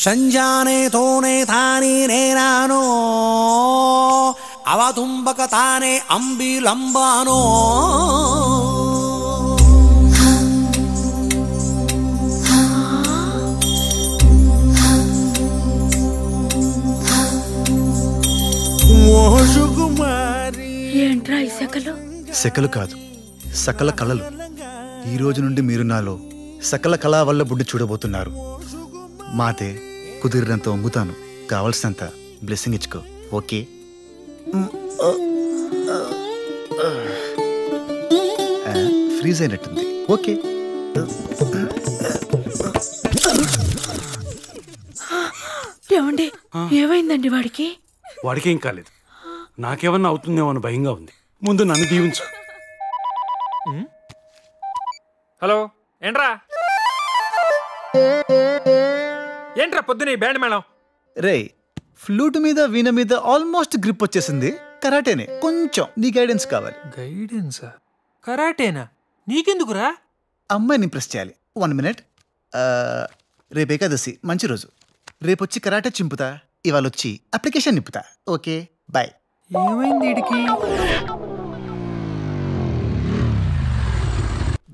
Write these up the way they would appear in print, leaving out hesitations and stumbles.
సంజానే తోనే తాని నేనానో అవతుంబక తానే అంబిలంబానో ఏంట్రా ఈ సెకలు? సెకలు కాదు, సకల కళలు. ఈ రోజు నుండి మీరు నాలో సకల కళా వల్ల బుడ్డి చూడబోతున్నారు. మాతే కుదిరినంత వంగుతాను, కావలసినంత బ్లెస్సింగ్ ఇచ్చుకో. ఓకే? ఫ్రీజ్ అయినట్టుంది. ఓకే. ఏమండి, ఏమైందండి వాడికి? వాడికేం కాలేదు, నాకేమన్నా అవుతుందేమో అని భయంగా ఉంది. ముందు నన్ను దీవించు. హలో, ఏంట్రా ఏంట్రా పొద్దున బ్యాండ్ మేళం? రే, ఫ్లూట్ మీద వీణ మీద ఆల్మోస్ట్ గ్రిప్ వచ్చేసింది. కరాటేనే, కొంచెం నీ గైడెన్స్ కావాలి. గైడెన్సా? కరాటేనా? నీకెందుకురా? అమ్మాయిని ఇంప్రెస్ చేయాలి. 1 minute. రేపు ఏకాదశి, మంచి రోజు. రేపొచ్చి కరాటే చింపుతా, ఇవాళ వచ్చి అప్లికేషన్ నింపుతా. Okay, bye. ఏమైంది వీడికి?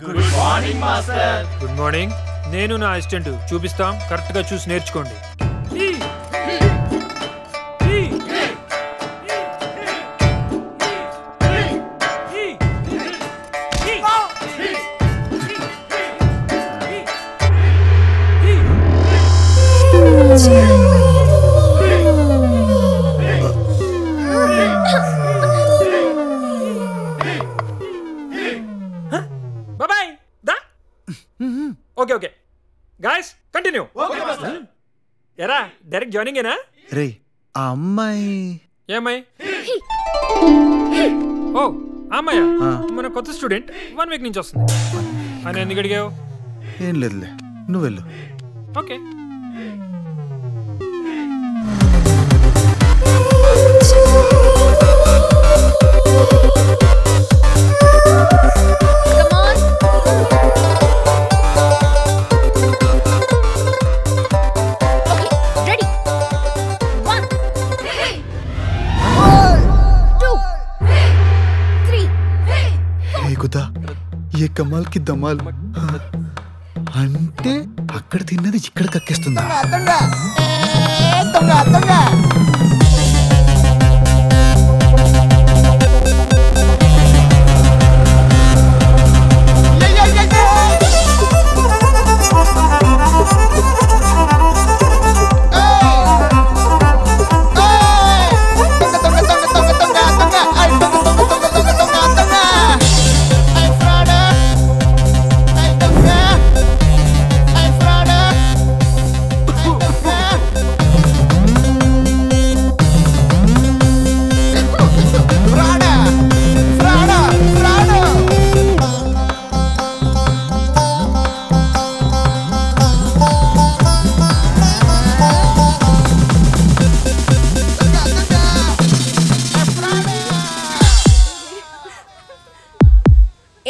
Good morning master. Good morning. నేను నా అసిస్టెంట్ చూపిస్తాం, కరెక్ట్ గా చూసి నేర్చుకోండి. Bye. Okay okay guys, continue. ఎరా డైరెక్ట్ జాయినింగ్ ఏనా? రే, ఆ అమ్మాయి ఏమై? ఓ అమ్మాయ, మన కొత్త స్టూడెంట్, 1 week నుంచి వస్తుంది. అని ఎందుకు అడిగావు? ఏం లేదులే, నువ్వు వెళ్ళు. ఓకే. ఏ కమాల్ కి దమాల్. అంటే అక్కడ తిన్నది ఇక్కడ కక్కేస్తుందా?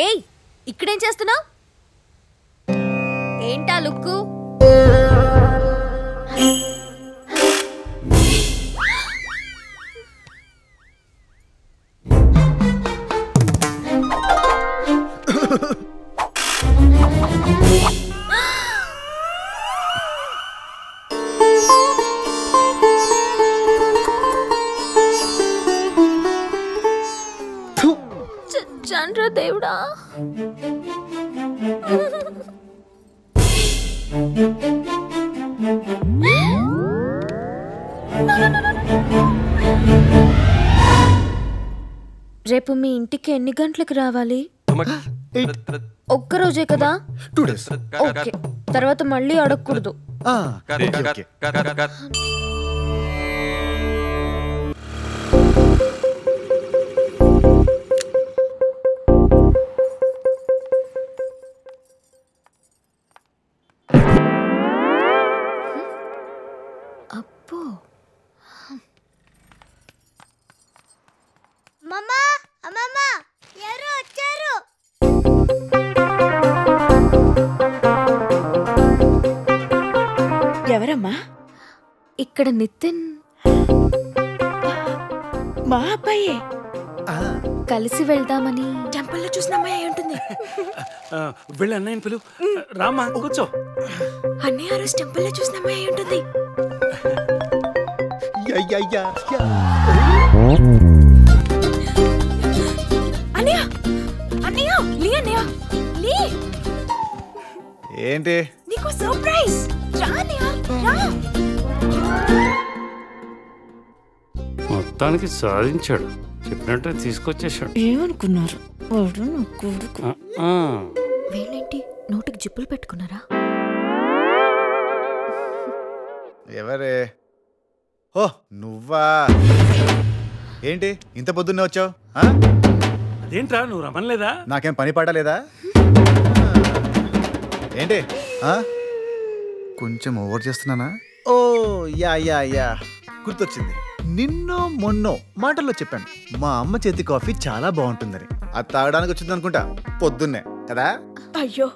ఏయ్, ఇక్కడేం చేస్తున్నావు? ఏంటా లుక్కు? చంద్ర దేవుడా, రేపు మీ ఇంటికి ఎన్ని గంటలకు రావాలి? ఒక్కరోజే కదా? 2 days. ఓకే, తర్వాత మళ్ళీ అడగకూడదు. అప్పో, మమ్మా అమ్మమ్మ ఎవరమ్మా? ఇక్కడ నితిన్ మా అబ్బాయే. కలిసి వెళ్దామని. టెంపుల్లో చూసిన అమ్మాయి అయి ఉంటుంది. వెళ్ళి అన్నయ్యని పిలు. రామ్మా కూర్చో. అన్నయ్య ఆ రోజు టెంపుల్లో చూసిన అమ్మాయి అయి ఉంటుంది. అన్నయ్య అన్నయ్య లీ అన్నయ్య లీ. ఏంటి? నీకు సర్ప్రైజ్. రా అన్నయ్య రా. మొత్తానికి సాధించాడు. చెప్పినట్టే తీసుకొచ్చేసాడు. ఏమనుకున్నారు వాడు నా కొడుకు. వీళ్ళేంటి నోటికి జిప్పులు పెట్టుకున్నారా? ఎవరే? ఓ నువ్వా? ఏంటి ఇంత పొద్దున్నే వచ్చావు? అదేంట్రా నువ్వు రమ్మలేదా? నాకేం పని పాడలేదా? ఏంటి కొంచెం ఓవర్ చేస్తున్నానా? ఓ యా యా యా గుర్తొచ్చింది. నిన్నో మొన్నో మాటల్లో చెప్పాను మా అమ్మ చేతి కాఫీ చాలా బాగుంటుందని. అది తాగడానికి వచ్చింది అనుకుంటా పొద్దున్నే కదా. అయ్యో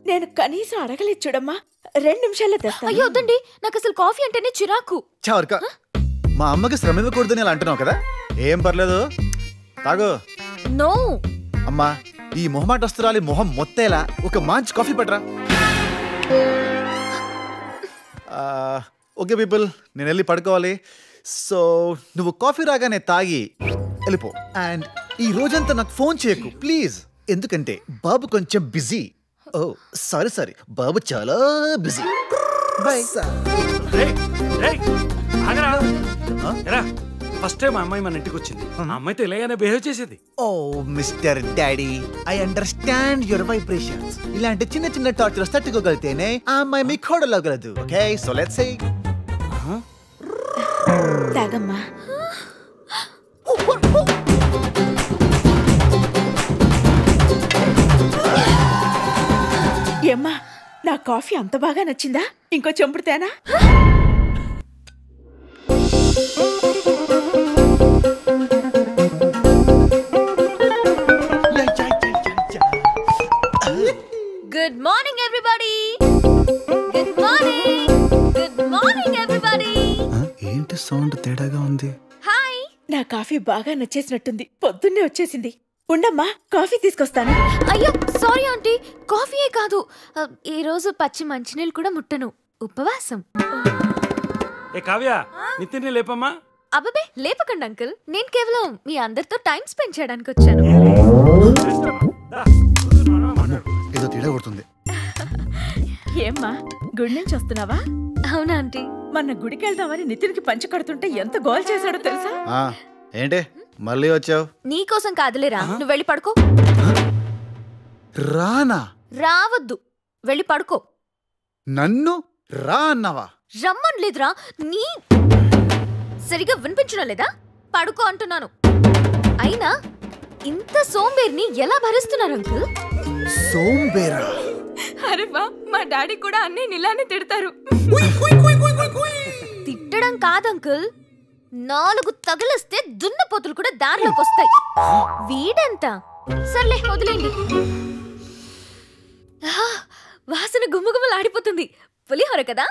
నేను కనీసం అడగలేదు చూడమ్మా. 2 నిమిషాల్లో తెస్తా. అయ్యో వద్దండి, నాకు అసలు కాఫీ అంటేనే చిరాకు. చవరక మా అమ్మకి శ్రమ ఇవ్వకూడదని అలా అంటున్నావు కదా. ఏం పర్లేదు తాగు. నో అమ్మా ఈ మొహమాటస్తురాలి మొహం మొత్తేలా ఒక మంచి కాఫీ పట్రా. ఓకే పీపుల్, నేను వెళ్ళి పడుకోవాలి. సో నువ్వు కాఫీ రాగానే తాగి వెళ్ళిపో. అండ్ ఈ రోజంతా నాకు ఫోన్ చేయకు ప్లీజ్, ఎందుకంటే బాబు కొంచెం బిజీ. ఓ సారీ బాబు చాలా బిజీ. బాయ్. ఫస్ట్ టైం అమ్మాయి మన ఇంటికి వచ్చింది. ఆ అమ్మాయితో ఇలాగానే బిహేవ్ చేసేది. ఓ mister daddy, I understand your vibrations. ఇలాంటి చిన్న చిన్న టార్చర్స్ తట్టుకోగలితేనే ఆ అమ్మాయి మీ కోడలగలదు. ఓకే సో లెట్స్ సే తాగమ్మా. ఏమ్మా నా కాఫీ అంత బాగా నచ్చిందా? ఇంకో చెంపుడుతేనా? Good morning everybody. Good morning. Good morning everybody. ఏంటి సౌండ్ తేడాగా ఉంది? హాయ్. నా కాఫీ బాగా నచ్చేసినట్టుంది. పొద్దున్నే వచ్చేసింది. ఉండమ్మా కాఫీ తీసుకొస్తాను. అయ్యో సారీ ఆంటీ, కాఫీయే కాదు ఈ రోజు పచ్చి మంచినీళ్ళు కూడా ముట్టను. ఉపవాసం. ఏ కావ్య, నితిన్ని లేపమ్మా. అబ్బే లేపకండి అంకుల్, నేను కేవలం మీ అందరితో టైం స్పెండ్ చేయడానికి వచ్చాను. ఏదో తేడా కొడుతుంది. ఏమ్మా గుడి నుంచి వస్తున్నావా? అవునా ఆంటీ? మొన్న గుడికి వెళ్దామని నితిన్కి పంచి కడుతుంటే ఎంత గోల్ చేశాడో తెలుసా? ఏంటి మళ్ళీ వచ్చావు? నీకోసం కాదులేరా, నువ్వు వెళ్ళి పడుకో. రానా? రావద్దు, వెళ్ళి పడుకో. నన్ను రా అన్నావా? రమ్మని లేదురా. నీ సరిగా వినిపించడం లేదా? పడుకో అంటున్నాను. అయినా ఇంత సోంబేర్ని ఎలా భరిస్తున్నారు అంకుల్? సోంబేరా? అరే వా, మా డాడీ కూడా అన్నీ ఇలానే తిడతారు. తిట్టడం కాదు అంకుల్, 4 తగిలిస్తే దున్నపోతులు కూడా దారిలోకి వస్తాయి. వీడెంత? సర్లే వదిలేండి. వాసన గుమ్మగుమ్మలాడిపోతుంది. పులిహోర కదా?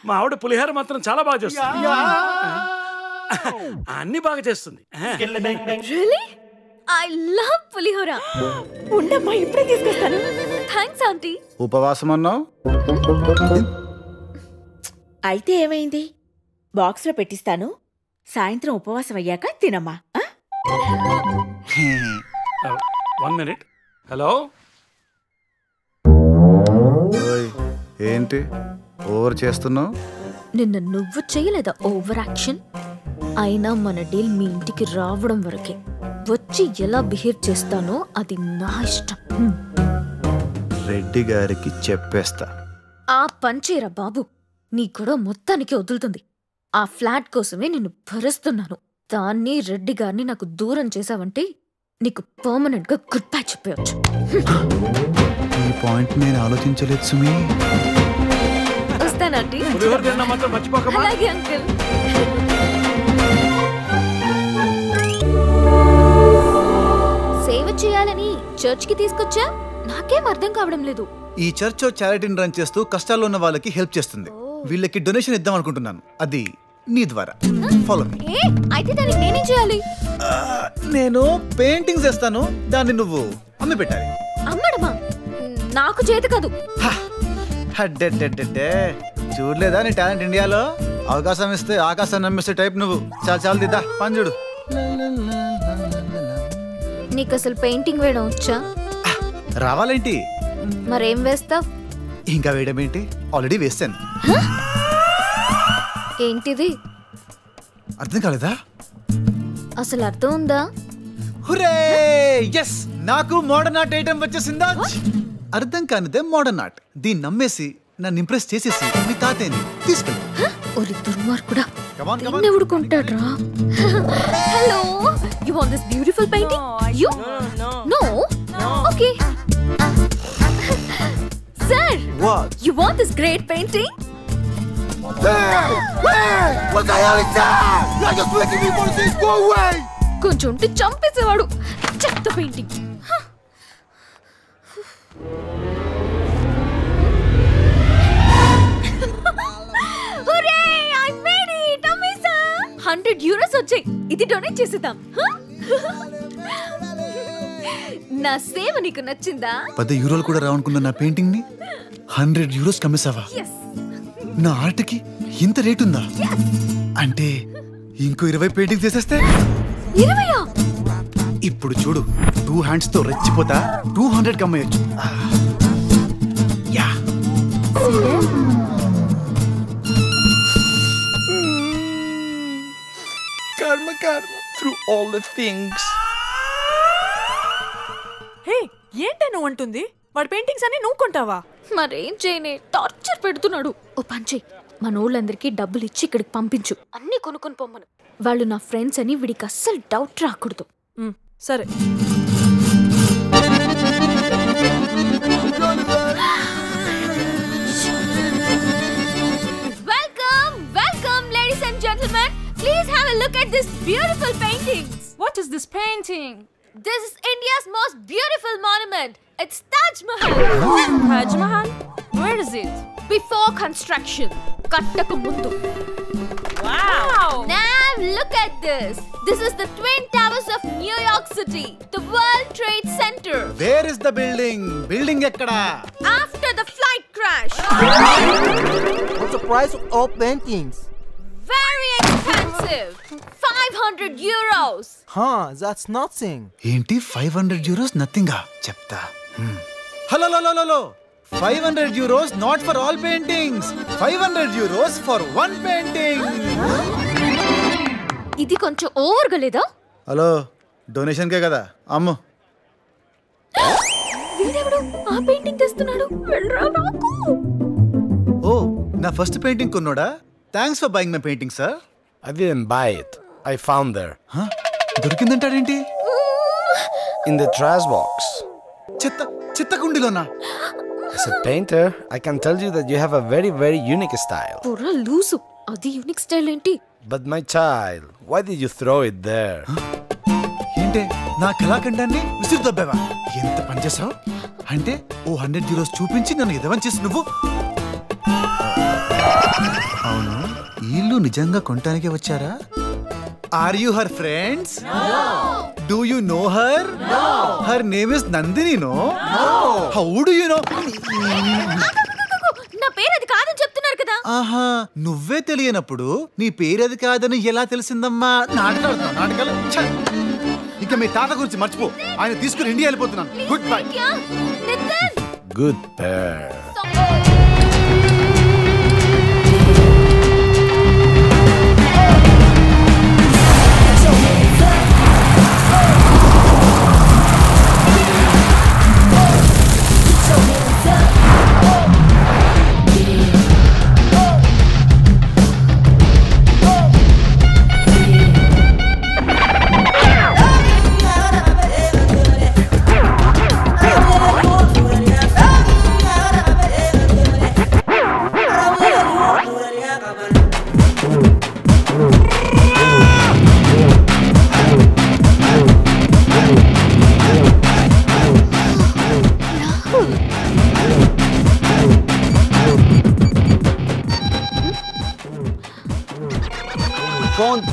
మా ఆవిడ పులిహోర మాత్రం చాలా బాగా చేస్తుంది. అన్ని బాగా చేస్తుంది. రియల్లీ? ఐ లవ్ పులిహోర. ఉండమ్మా ఇప్పుడే తీసుకొస్తాను. Thanks aunty. ఉపవాసం అన్నావు? అయితే ఏమైంది? బాక్స్లో పెట్టిస్తాను. సాయంత్రం ఉపవాసం అయ్యాక తినమ్మా. 1 minute. హలో. ఏంటి ఓవర్ చేస్తున్నావు? నిన్న నువ్వు చేయలేదా ఓవర్ యాక్షన్? అయినా మన డీల్ మీ ఇంటికి రావడం వరకే. వచ్చి ఎలా బిహేవ్ చేస్తానో అది నా ఇష్టం. రెడ్డి గారికి చెప్పేస్తా. ఆ పంచేరా బాబు, నీ గొడవ మొత్తానికి వదులుతుంది. ఆ ఫ్లాట్ కోసమే నిన్ను భరిస్తున్నాను. దాన్ని రెడ్డి గారిని నాకు దూరం చేసావంటే నీకు పర్మనెంట్ గా గుడ్ బై చెప్పవచ్చు. ఈ పాయింట్ నేను ఆలోచించలేదు సుమి. వస్తానంటీ. అలాగే అంకుల్. సేవ చేయాలని చర్చ్ కి తీసుకొచ్చా? నాకేం అర్థం కావడం లేదు. ఈ చర్చ్ చారిటీని రన్ చేస్తూ కష్టాల్లో ఉన్న వాళ్ళకి హెల్ప్ చేస్తుంది. వీళ్ళకి డొనేషన్ ఇద్దాం అనుకుంటున్నాను, అది నీ ద్వారా. Follow me. అయితే దానికి నేనేం చేయాలి? నేను పెయింటింగ్స్ వేస్తాను, దాన్ని నువ్వు అమ్మి పెట్టాలి. అమ్మడమా? నాకు చేత కాదు. చూడలేదా నీ టాలెంట్ ఇండియాలో? అవకాశం ఇస్తే ఆకాశం నమ్మిస్తే టైప్ నువ్వు. చాలా చాలా దిద్దా పని చూడు. నీకు అసలు పెయింటింగ్ వేయడం వచ్చా? రావాలేంటి? మరేం వేస్తావ్? ఇంకా వేయడం ఏంటి, ఆల్రెడీ వేస్తాను. ఏంటిది? అర్థం కాలేదా? అసలు అర్థం ఉందా? హురే yes నాకు మోడర్న్ ఆర్ట్ ఐటమ్ వచ్చేసిందా. అర్థం కానిదే మోడర్న్ ఆర్ట్. దీన్ని నమ్మేసి నన్ను ఇంప్రెస్ చేసేసి మీ తాతయ్యని తీసుకెళ్ళి. ఒరి దుర్మార్గుడా, నిన్నెవడు కొంటాడ్రా? Hello, you want this beautiful painting? You know? Okay sir, you want this great painting? What the hell is that? You're just making me want to say go away! కొంచెం ఉంటే చంపేసేవాడు. చెత్త painting. Hooray! I made it! Amazing! 100 euros వచ్చాయి. ఇది donate చేసేద్దాం. నా సేవ నీకు నచ్చిందా? 10 యూరోలు కూడా రావనుకున్న నా పెయింటింగ్ ని 100 యూరోస్ కమ్మేసావా? నా ఆర్ట్కి ఇంత రేట్ ఉందా? అంటే ఇంకో 20 పెయింటింగ్ చేసేస్తే 20? ఇప్పుడు చూడు, 2 హ్యాండ్స్ తో రెచ్చిపోతా 200 కమ్మేయచ్చు. Yeah Karma, karma, through all the things. హే, ఏంటే నువ్వు అంటుంది? వాడి పెయింటింగ్స్ అన్ని నువ్వు కొంటావా? మరేం చేయనే, టార్చర్ పెడుతున్నాడు. ఓ పంచే, మన ఊళ్ళందరికీ డబ్బులు ఇచ్చి ఇక్కడికి పంపించు. అన్ని కొనుక్కొని పొమ్మను. వాళ్ళు నా ఫ్రెండ్స్ అని వీడికి అస్సలు డౌట్ రాకూడదు. సరే. Welcome welcome ladies and gentlemen, please have a look at this beautiful paintings. What is this painting? This is India's most beautiful monument. It's Taj Mahal. Taj Mahal? Where is it? Before construction. Kattaku mundu. Wow! Now look at this. This is the Twin Towers of New York City, the World Trade Center. Where is the building? Building ekkada? After the flight crash. What's the price of all paintings? Very expensive. 500 euros. Huh, that's nothing. ఏంటి 500 euros నథింగా? చెప్తా. Hello 500 euros not for all paintings. 500 euros for one painting. ఇది కొంచెం ఓవర్గా లేదా? Hello, donation కే కదా అమ్ము. వీడెవడు ఆ painting తెస్తున్నాడు? వెళ్ళరా నాకు. ఓ, నా ఫస్ట్ పెయింటింగ్ కొన్నోడా? Thanks for buying my painting sir. I didn't buy it. I found there. దొరికిందంటాడేంటి? In the trash box. చెత్త కుండీలోనా? As a painter, I can tell you that you have a very, very unique style. పుర్రా loose. అది unique style ఏంటి? But my child, why did you throw it there? ఏంటే నా కళాఖండాన్ని విసిరి దొబ్బావా? ఎంత పని చేసావు? అంటే ఓ 100 యూరోస్ చూపించి నన్ను ఎదవని చేసి నువ్వు. అవును, ఇల్లు నిజంగా కొనటానికే వచ్చారా? Are you her friends? Do you know her? Her name is Nandini. No? How do you know? నా పేరు అది కాదని చెప్తున్నారు కదా. ఆహా, నువ్వే తెలియనప్పుడు నీ పేరు అది కాదని ఎలా తెలిసిందమ్మా? నాటకాలు. ఇక మీ తాత గురించి మర్చిపో. ఆయన తీసుకుని ఇండియా వెళ్ళిపోతున్నాను. Good bye. Good pair.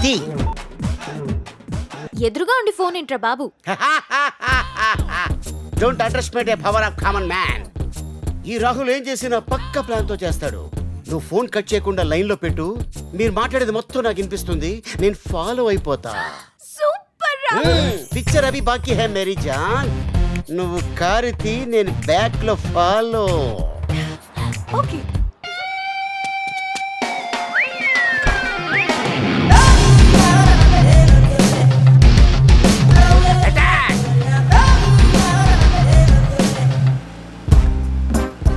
తీ. ఎదురుగా ఉండి ఫోన్ ఏంట్రా బాబు? Don't understand a power of common man. ఈ రాహుల్ ఏం చేసినా పక్క ప్లాన్ తో చేస్తాడు. నువ్వు ఫోన్ కట్ చేయకుండా లైన్ లో పెట్టు. మీరు మాట్లాడేది మొత్తం నాకు వినిపిస్తుంది. నేను ఫాలో అయిపోతా. పిక్చర్ అవి బాకీ హై మేరీ జాన్. నువ్వు కారుతి, నేను బ్యాక్ లో ఫాలో. ఓకే.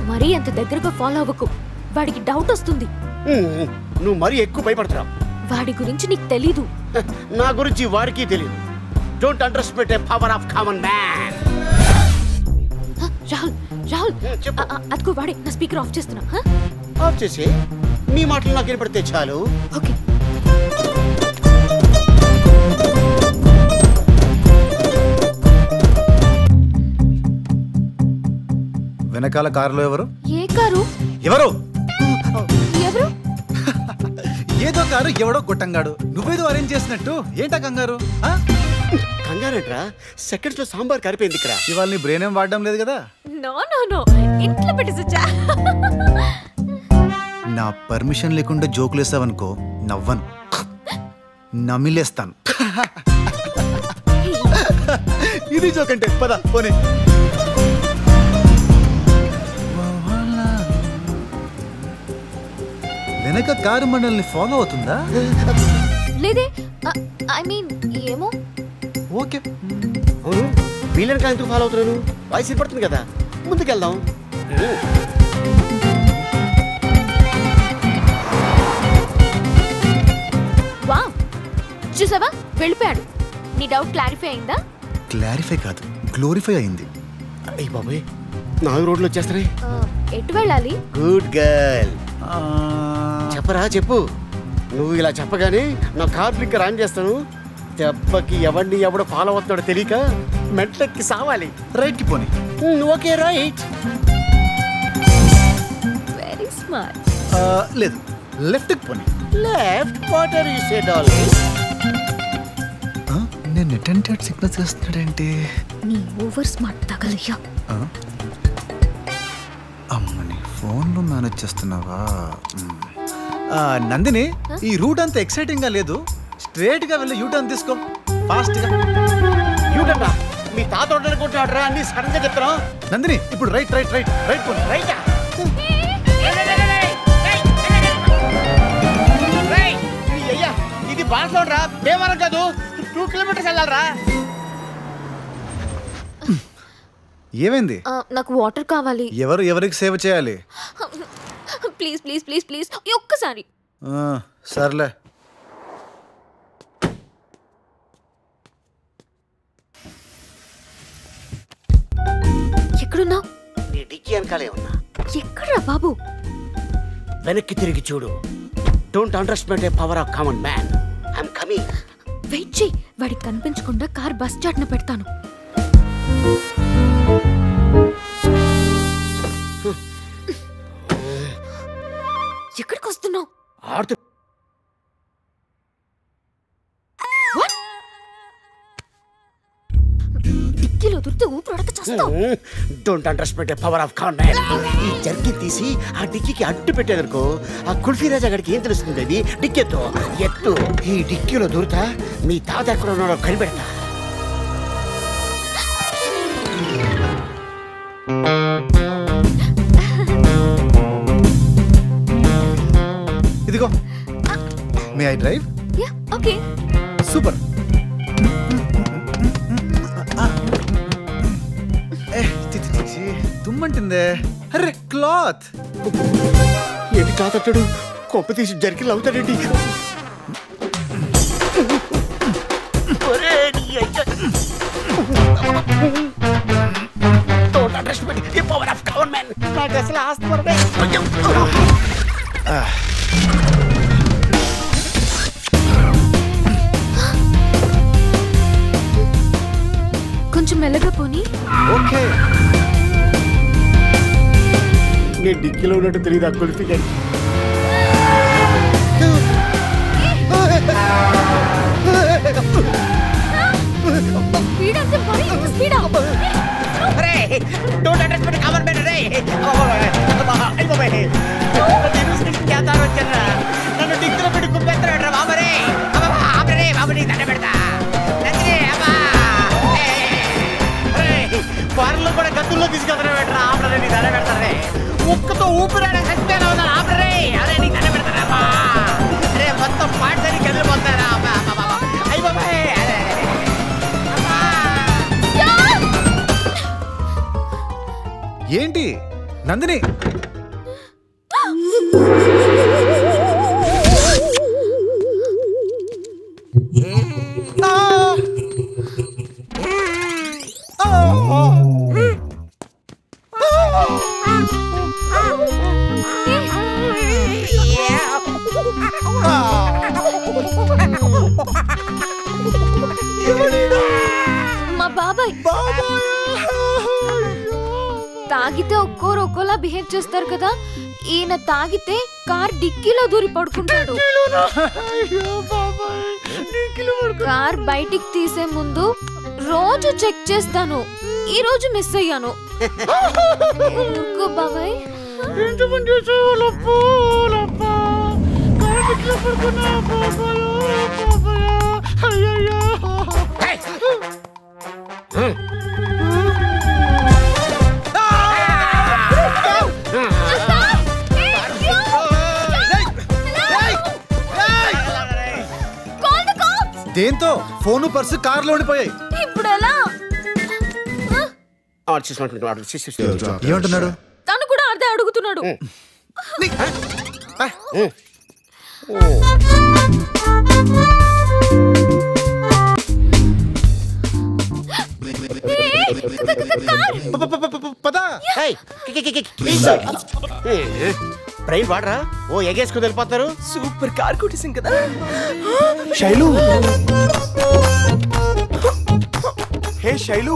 మరీ అంత దగ్గరగా ఫాలో అవ్వకు, వాడికి డౌట్ వస్తుంది. నువ్వు మరీ ఎక్కువ భయపడతావు. వాడి గురించి నీకు తెలీదు. నా గురించి వాడికి తెలియదు. Don't understand a power of common man. Rahul Rahul అదిగో వాడే. నా స్పీకర్ ఆఫ్ చేస్తున్నా. ఆఫ్ చేసి నీ మాటలు నాకు వినపడితే చాలు. ఓకే. వెనకాల కారులో ఎవరు? ఏ కారు? ఎవరు? ఎవరు? ఏదో కారు ఎవడో కొట్టంగాడు. నువ్వేదో అరేంజ్ చేసినట్టు ఏంటా కంగారు? కంగారేట్రా? సెకండ్స్ లో సాంబార్ కరిపోయింది ఇక్కడ. ఇవాళ నీ బ్రెయిన్ ఏం వాడడం లేదు కదా? నో నో నో, ఇంట్లో పెట్టేసొచ్చా. నా పర్మిషన్ లేకుండా జోకులు వేసావనుకో, నవ్వను, నమిలేస్తాను. ఇది జోక్ అంటే. పద పోనీ. వెనక కారు మనల్ని ఫాలో అవుతుందా? లేదే. ఐ మీన్ ఏమో. ఓకే. వీళ్ళని కానీ ఎందుకు ఫాలో అవుతున్నాను? వాయిస్ పడుతుంది కదా, ముందుకెళ్దాం. వావ్, చూసావా వెళ్ళిపోయాడు. నీ డౌట్ క్లారిఫై అయిందా? క్లారిఫై కాదు, గ్లోరిఫై అయింది. అయ్యి బాబాయ్, 4 రోడ్లు వచ్చేస్తున్నాయి. ఎటు వెళ్ళాలి? Good girl. చెప్పరా చెప్పు. నువ్వు ఇలా చెప్పగానే నా కార్ ఫ్లిక్కర్ ఆన్ చేస్తాను. దెబ్బకి ఎవరిని ఎవడో ఫాలో అవుతున్నాడో తెలియక మెట్లెక్కి సావాలి. రైట్ కి పోనీ. Okay right. Very smart. లేదు, లెఫ్ట్ కి పోనీ. Left? What are you say darling? నేను అటెండెడ్ సిగ్నల్ చేస్తున్నాడంటే. నీ ఓవర్ స్మార్ట్ తగలయ్యా. అమ్మని ఫోన్లో మేనేజ్ చేస్తున్నావా? నందిని, ఈ రూట్ అంత ఎక్సైటింగ్ గా లేదు. స్ట్రేట్ గా వెళ్ళి యూటర్న్ తీసుకో, ఫాస్ట్ గా. యూటర్న్? మీ తాత అనుకుంటాడరా అన్ని సడన్ గా చెప్తాను. నందిని ఇప్పుడు రైట్ రైట్ రైట్ రైట్ పోనీ. రైట్ అయ్యా, ఇది బాన్స్లోడ్ రా, దేవాలయం కాదు. 2 కిలోమీటర్స్ వెళ్ళాలరా. ఏమైంది? నాకు వాటర్ కావాలి. ఎవరు ఎవరికి సేవ చేయాలి? ప్లీజ్ ప్లీజ్ ప్లీజ్ ప్లీజ్ ఒక్కసారి. సర్లే. ఎక్కడున్నావు? నీ డిక్కీ వెనకాలే ఉన్నా. ఎక్కడ్రా బాబు? వెనక్కి తిరిగి చూడు. Don't understand a power of common man. I'm coming. Wait చేయి, వాడికి కనిపించకుండా కార్ బస్ చాటున పెడతాను. ఎక్కడికి వస్తున్నావు? డిక్కీలో దొరికితే ఊపిరాడక చేస్తావు. Don't understand a power of common man. ఈ జర్కి తీసి ఆ డిక్కీకి అడ్డు పెట్టేదనుకో, ఆ కుల్ఫీ రాజా గడికి ఏం తెలుస్తుంది? అది డిక్కెత్తు ఎత్తు. ఈ డిక్కీలో దొరుకుతా మీ తాత ఎక్కడ ఉన్నాడో కనిపెడతా. ఇదిగో, may I drive? Yeah okay. Super. తుమ్మంటుందే. అరే క్లాత్. ఏంటి క్లాత్ అట్టాడు? కొప్ప తీసి జర్కిలు అవుతాడేంటి? కొంచెం మెల్లగా పోనీ. ఓకే. నేను డిక్కీలో ఉన్నట్టు తెలియదు ఆ కుల్ఫీ. చేతుల్లో తీసుకెళ్తారా పెట్టరా ఆపరే నీ దండ పెడతారే ఉక్కతో ఊపిరాడే సత్యాలు అవుతారు ఆపరే అరే నీ దండ పెడతారా అరే మొత్తం పాటని కదిలిపోతారా అయ్య బాబాయ్ అరే ఏంటి నందిని? మా బాబాయ్ తాగితే ఒక్కోరు ఒక్కోలా బిహేవ్ చేస్తారు కదా. ఈయన తాగితే కార్ డిక్కీలో దూరి పడుకుంటాడు. కార్ బయటికి తీసే ముందు రోజు చెక్ చేస్తాను. ఈ రోజు మిస్ అయ్యాను. బాబాయ్ దేంతో ఫోను పర్సు కార్లో ఉండిపోయాయి. ఇప్పుడు ఎలా? ఏమంటున్నాడు? తను కూడా అదే అడుగుతున్నాడు. బ్రెయిన్ వాడరా ఓ ఎగేసుకుని వెళ్ళిపోతారు. సూపర్ కార్ కొట్టేసాం కదా. శైలు హే శైలు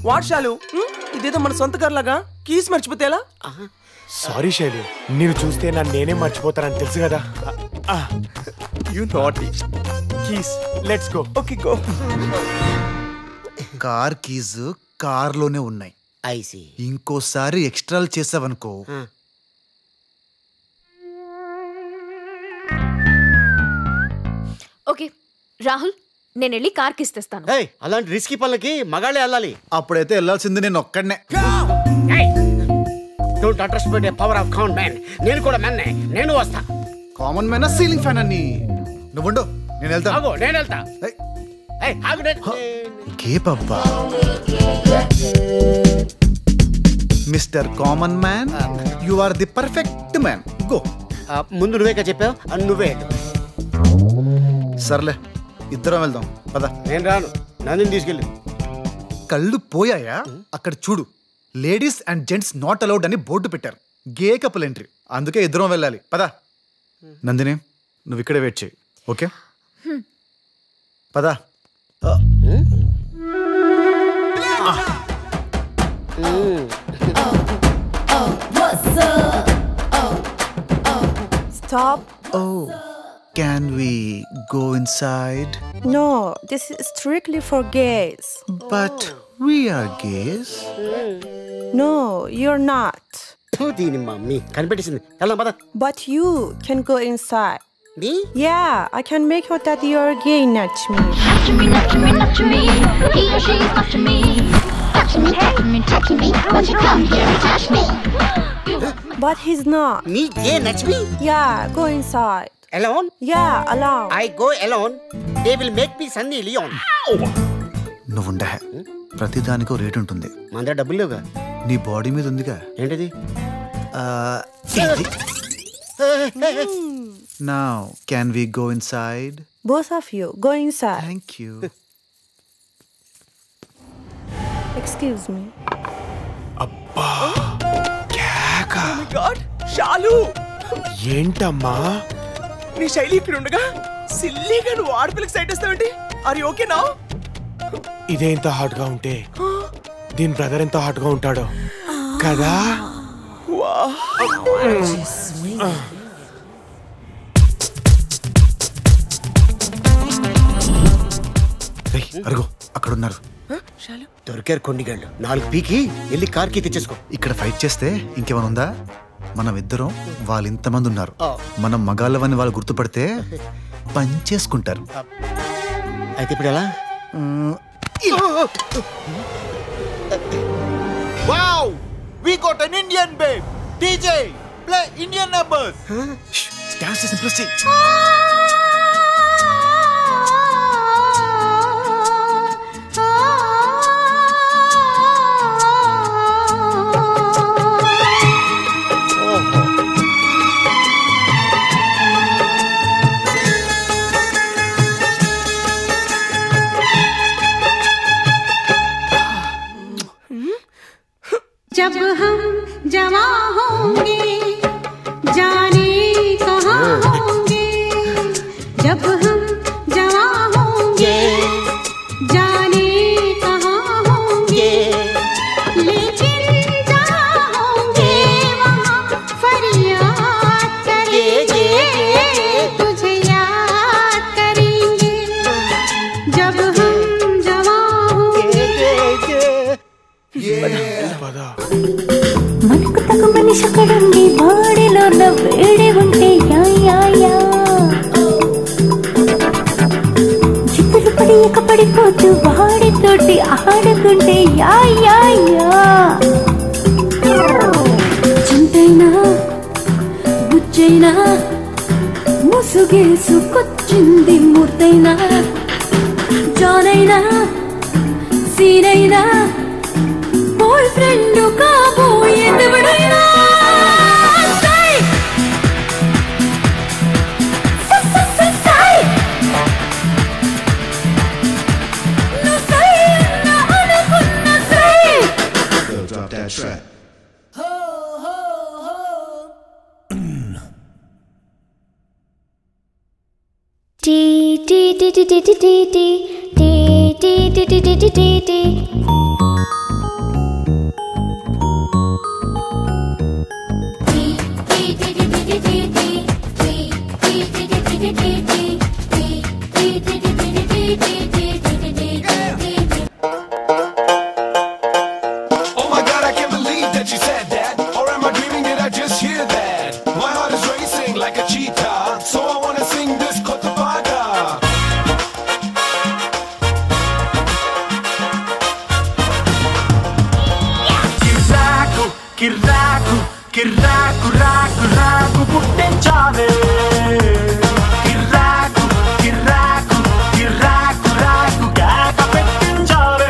వాట్ శైలు ఇదేదో మన సొంత కార్ లాగా కీస్ మర్చిపోతే ఎలా? సారీ శైలు నేను చూస్తే నన్ను నేనే మర్చిపోతానని తెలుసు కదా. You naughty keys let's go. Okay go. Car keys కార్లోనే ఉన్నాయి. ఐసి ఇంకోసారి ఎక్స్ట్రాలు చేసావనుకో ఓకే రాహుల్, నేను వెళ్ళి కార్ కి ఇస్తాను. అలాంటి రిస్కీ పనులకి మగాళ్ళే వెళ్ళాలి. అప్పుడైతే వెళ్ళాల్సింది నేను ఒక్కడనే. Don't understand the power of common man. నేను కూడా మ్యాన్నే, నేను వస్తా. కామన్ మ్యాన్ సీలింగ్ ఫ్యాన్ అని నువ్వుండు, నేను వెళ్తా. నేను వెళ్తా. కేపబ్బా mister common man, you are the perfect man. Go. ముందు నువ్వేగా చెప్పావు, నువ్వే. సర్లే, ఇద్దరం వెళ్దాం పద. నేను రాను, నన్ను తీసుకెళ్ళి. కళ్ళు పోయాయా? అక్కడ చూడు, ladies and gents not allowed అని బోర్డు పెట్టారు. గే కపుల్ ఎంట్రీ, అందుకే ఇద్దరం వెళ్ళాలి. పద. నందిని, నువ్వు ఇక్కడే వెయిట్ చేయి. ఓకే పద. Stop. Oh, can we go inside? No, this is strictly for gays. But we are gays. No, you're not. దీని మమ్మీ కనిపెట్టేసింది. వెళ్దాం పద. But you can go inside. Me? Yeah, I can make out that you're gay, not me. Touch me, touch me, touch me. He or she is touching me. Touch me, touch me, touch me. Won't you come here and touch me? But he's not. Me gay, not me? Yeah, go inside. Alone? Yeah, alone. I go alone. They will make me Sunny Leon. నువ్వుండే, ప్రతిదానికో rate ఉంటుంది. మన దగ్గర డబ్బులు లేవుగా. నీ body మీద ఉందిగా. ఏంటిది? Now, can we go inside? Both of you, go inside. Thank you. Excuse me. అబ్బా కేక. Oh my God, శాలు. ఏంటమ్మా? నీ శైలి ఇక్కడ ఉండగా సిల్లీగా నువ్వు ఆడపిల్లకి సైట్ ఇస్తావేంటి? Are you okay now? ఇదే ఇంత హాట్ గా ఉంటే దీని బ్రదర్ ఎంత హాట్ గా ఉంటాడో కదా. అరుగు, అక్కడ ఉన్నారు. దొరికారు కొండిగాళ్ళు. 4 పీకి వెళ్ళి కార్కి తెచ్చేసుకో. ఇక్కడ ఫైట్ చేస్తే ఇంకేమైనా ఉందా? మనం ఇద్దరం, వాళ్ళు ఇంతమంది ఉన్నారు. మనం మగాళ్ళవని వాళ్ళు గుర్తుపడితే పంచేసుకుంటారు. అయితే ఇప్పుడు ఎలా? Wow! We got an Indian babe. DJ, play Indian numbers. Dance is impressive. जब हम जवां होंगे जाने कहाँ होंगे जब हम जवां होंगे जाने कहाँ होंगे लेकिन जहाँ होंगे वहाँ फरियाद करेंगे तुझे याद करेंगे जब हम जवां होंगे మనకు తగ్గ మనిషి ఒకడుండి బాడీలో వేడి ఉంటే యా యా యా చిత్తులు పడి ఎక్కపడిపోతూ వాడితోటి ఆడుకుంటే యా యా యా చింతైనా బుజ్జైనా ముసుగేసుకొచ్చింది మూర్తైనా జానైనా సీనైనా బాయ్ ఫ్రెండ్ కాబోయేదెవడైనా Drop that track. T T T T T T T T T T T T T T. Oh my God, I can't believe that you said that. Or am I dreaming? Did I just hear that? My heart is racing like a cheetah, so I wanna sing this Cotabaga. Kiraku, kiraku, kiraku, raku, raku, puttinchave. Kiraku, kiraku, kiraku, raku, kaka pettinchave.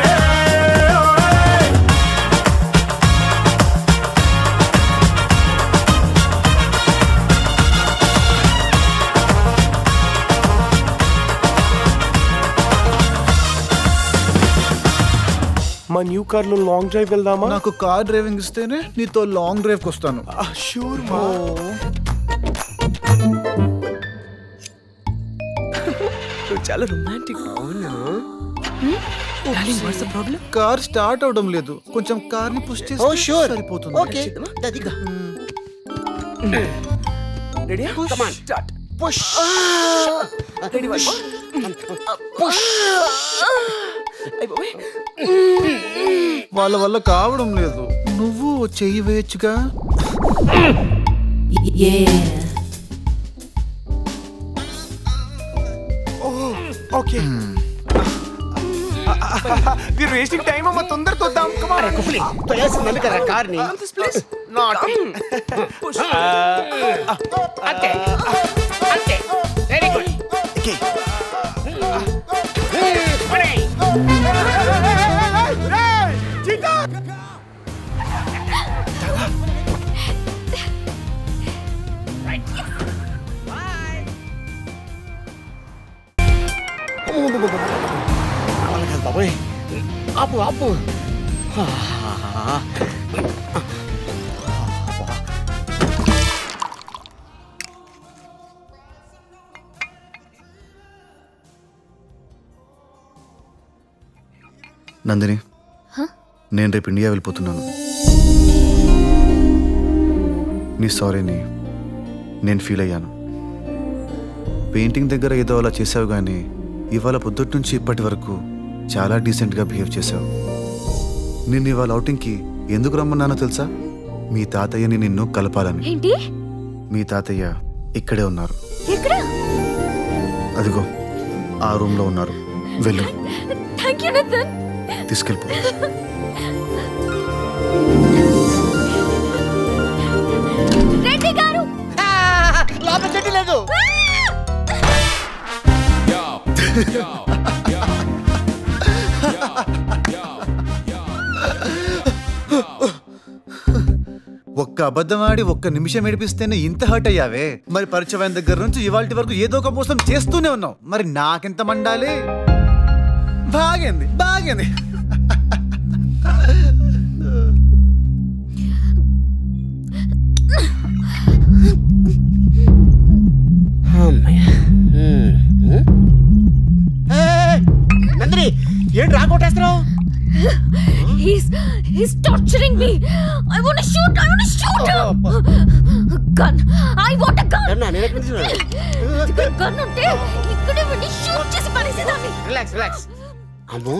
మా new car లో long drive వెళ్దామా? నాకు car driving ఇస్తేనే నీతో long drive కి వస్తాను. Sure మా. చాలా రొమాంటిక్. అవునా? కార్ స్టార్ట్ అవడం లేదు. కొంచెం కార్ ని పుష్ చేస్తే సరిపోతుంది. ఓకే దదిగా ready come on start push ready push వాళ్ళ వల్ల కావడం లేదు. నువ్వు చెయ్యి వేయచ్చుగా. ఓకే వీరు వేస్టింగ్ టైం అమ్మ, తొందరగా వద్దాం. కమ్ ఆన్ కుఫ్లీ తోయాల్సింది కదా కార్ ని. నాట్ పుష్ అంతే అంతే వెరీ గుడ్ ఓకే బాబోయ్ ఆపు ఆపు. నందిని, నేను రేపు ఇండియా వెళ్ళిపోతున్నాను. నీ సారీని నేను ఫీల్ అయ్యాను. పెయింటింగ్ దగ్గర ఏదో అలా చేసావు, కానీ ఇవాళ పొద్దుటి నుంచి ఇప్పటి వరకు చాలా డీసెంట్గా బిహేవ్ చేసావు. నిన్ను ఇవాళ అవుటింగ్కి ఎందుకు రమ్మన్నానో తెలుసా? మీ తాతయ్యని నిన్ను కలపాలని. ఏంటి? మీ తాతయ్య ఇక్కడే ఉన్నారు. ఎక్కడ? అదిగో ఆ రూమ్లో ఉన్నారు. వెళ్ళు. Thank you Nitin. తీసుకెళ్ళిపో. రెడ్డి గారు లోపల చెట్టు లేదు. ఒక్క అబద్ధం ఆడి ఒక్క నిమిషం ఏడిపిస్తేనే ఇంత హర్ట్ అయ్యావే. మరి పరిచయం దగ్గర నుంచి ఇవాళ వరకు ఏదో ఒక మోసం చేస్తూనే ఉన్నావు. మరి నాకెంత మండాలి? బాగేంది బాగేంది. నందిని ఏంటి రాకొట్టేస్తున్నావు? He's torturing me. I want to shoot him. Gun. I want a gun. Gun ఉంటే ఇక్కడే వెళ్ళి షూట్ చేసి పడేసేదాన్ని. రిలాక్స్. అమ్మో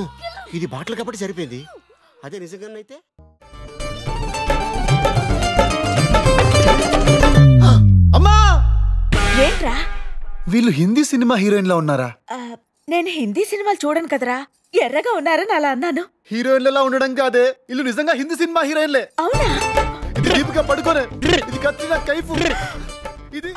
ఇది బాటిల్ కాబట్టి సరిపోయింది. అదే నిజంగానైతే అమ్మా ఏంట్రా? వీళ్ళు హిందీ సినిమా హీరోయిన్ లా ఉన్నారా? నేను హిందీ సినిమాలు చూడను కదరా. ఎర్రగా ఉన్నారని అలా అన్నాను. హీరోయిన్లలా ఉండడం కాదే, వీళ్ళు నిజంగా హిందీ సినిమా హీరోయిన్లే. అవునా? ఇది దీపిక పడుకోనే, ఇది కత్రినా కైఫ్, ఇది